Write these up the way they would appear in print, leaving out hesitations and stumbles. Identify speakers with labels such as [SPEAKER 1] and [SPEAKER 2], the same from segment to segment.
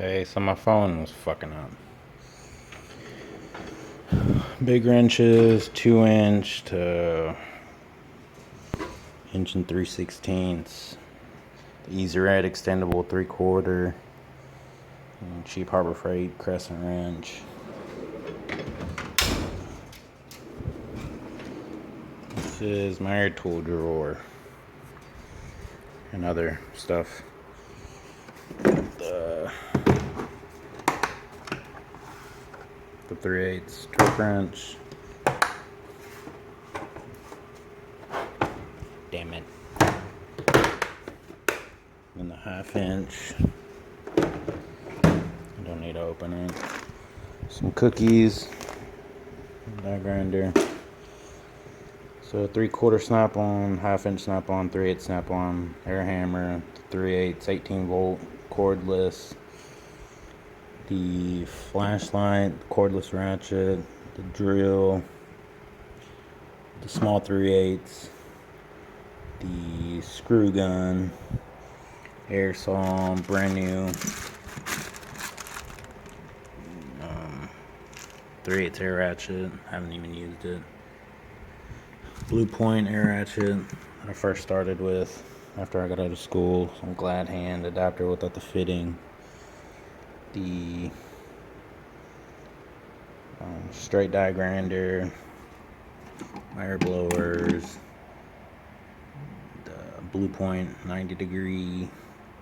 [SPEAKER 1] Okay, so my phone was fucking up. Big wrenches, 2" to 1 3/16. Easy Red extendable 3/4. Cheap Harbor Freight crescent wrench. This is my air tool drawer and other stuff. The 3/8 torque wrench. Damn it. And the 1/2". I don't need to open it. Some cookies. Die grinder. So 3/4 snap-on, 1/2" snap-on, 3/8 snap-on, air hammer, 3/8 18-volt cordless. The flashlight, cordless ratchet, the drill, the small 3/8, the screw gun, air saw, brand new, 3/8 air ratchet, haven't even used it. Blue Point air ratchet that I first started with after I got out of school. Some glad hand adapter without the fitting. The straight die grinder, air blowers, the Blue Point 90°,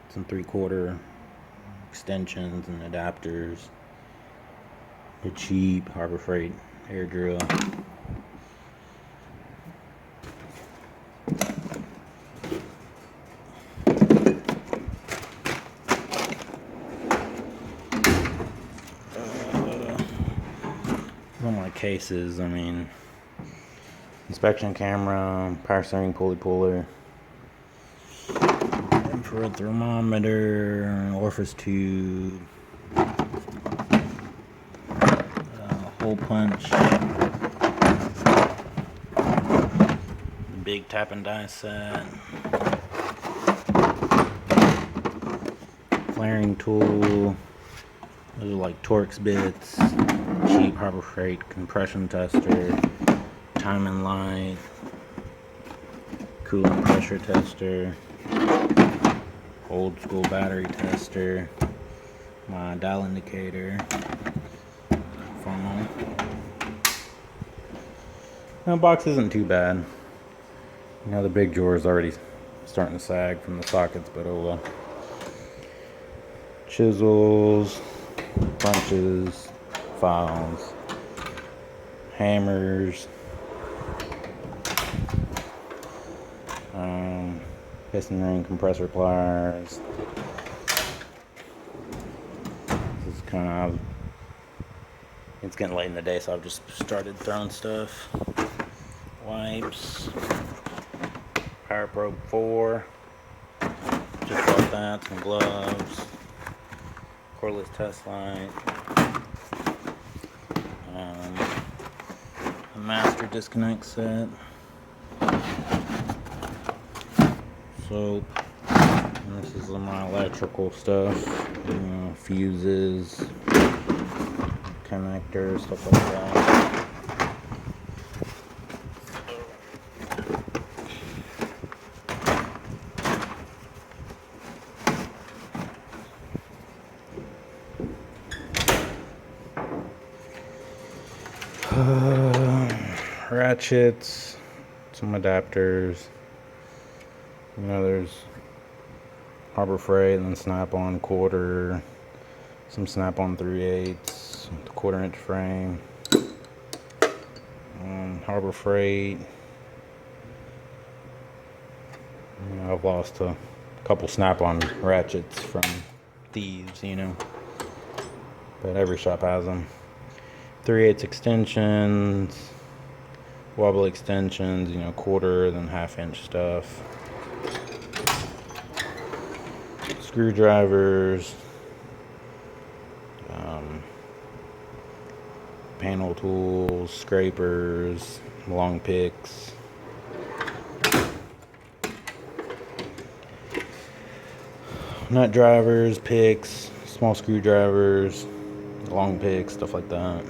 [SPEAKER 1] some 3/4 extensions and adapters, the cheap Harbor Freight air drill. On my cases, inspection camera, power steering pulley puller, infrared thermometer, orifice tube, hole punch, big tap and die set, flaring tool. Those are like Torx bits, cheap Harbor Freight compression tester, timing light, coolant pressure tester, old school battery tester, my dial indicator, funnel. The box isn't too bad. The big drawer is already starting to sag from the sockets, but oh well. Chisels, punches, files, hammers, piston ring compressor pliers. This is it's getting late in the day, so I've just started throwing stuff. Wipes, Power Probe 4, just bought that, some gloves, cordless test light, a master disconnect set, soap, and this is my electrical stuff, fuses, connectors, stuff like that. Ratchets, some adapters. There's Harbor Freight and then snap-on quarter, some snap-on 3/8, the 1/4" frame, Harbor Freight. I've lost a couple snap-on ratchets from thieves, but every shop has them. 3/8 extensions, wobble extensions, 1/4 then 1/2" stuff. Screwdrivers, panel tools, scrapers, long picks, nut drivers, picks, small screwdrivers, long picks, stuff like that.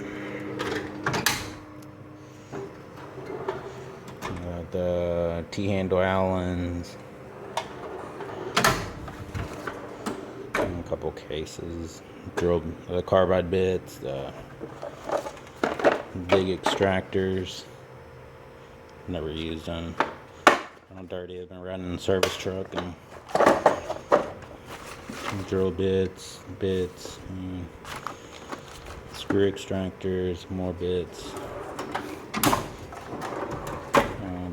[SPEAKER 1] Got the T-handle Allens, and a couple cases, drilled the carbide bits, the big extractors. Never used them. I'm dirty. I've been running the service truck and drill bits, screw extractors, more bits,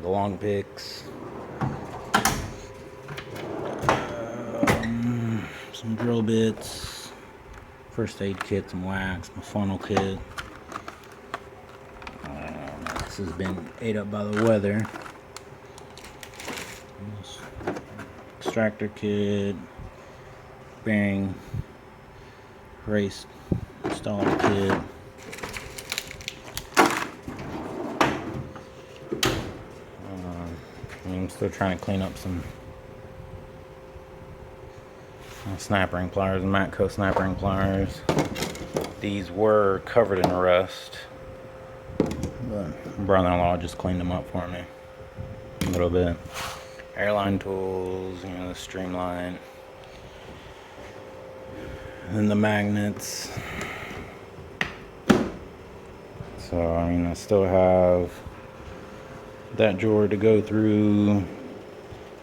[SPEAKER 1] the long picks, some drill bits, first aid kit, some wax, my funnel kit. This has been ate up by the weather. Extractor kit, bearing race installer kit. I'm still trying to clean up some snap ring pliers and Matco snap ring pliers. These were covered in rust, but my brother-in-law just cleaned them up for me a little bit. Airline tools, the streamline, and the magnets. So I still have that drawer to go through,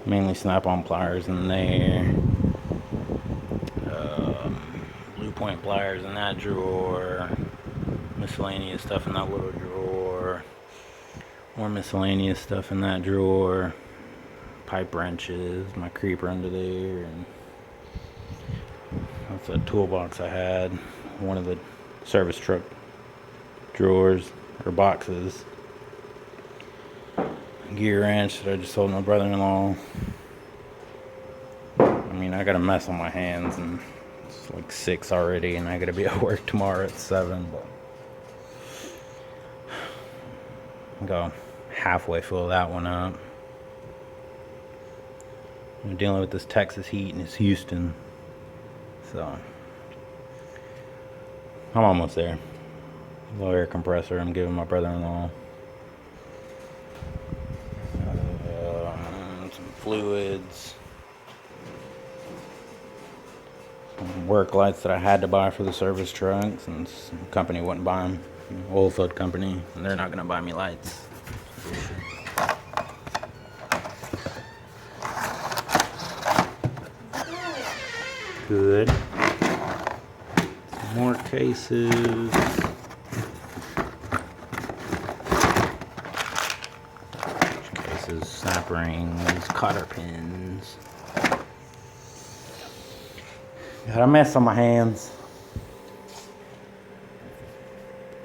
[SPEAKER 1] mainly snap-on pliers in there, blue point pliers in that drawer, miscellaneous stuff in that little drawer, more miscellaneous stuff in that drawer, pipe wrenches, my creeper under there, and that's a toolbox I had, one of the service truck drawers or boxes, gear wrench that I just sold my brother-in-law. I got a mess on my hands, and it's like 6 already, and I gotta be at work tomorrow at 7, but I'll go halfway fill that one up. I'm dealing with this Texas heat, and it's Houston, so I'm almost there. Low air compressor I'm giving my brother-in-law. Some fluids, some work lights that I had to buy for the service truck since the company wouldn't buy them. Oil field company, and they're not gonna buy me lights. Good. Some more cases. Cases, snap rings, cotter pins. Got a mess on my hands.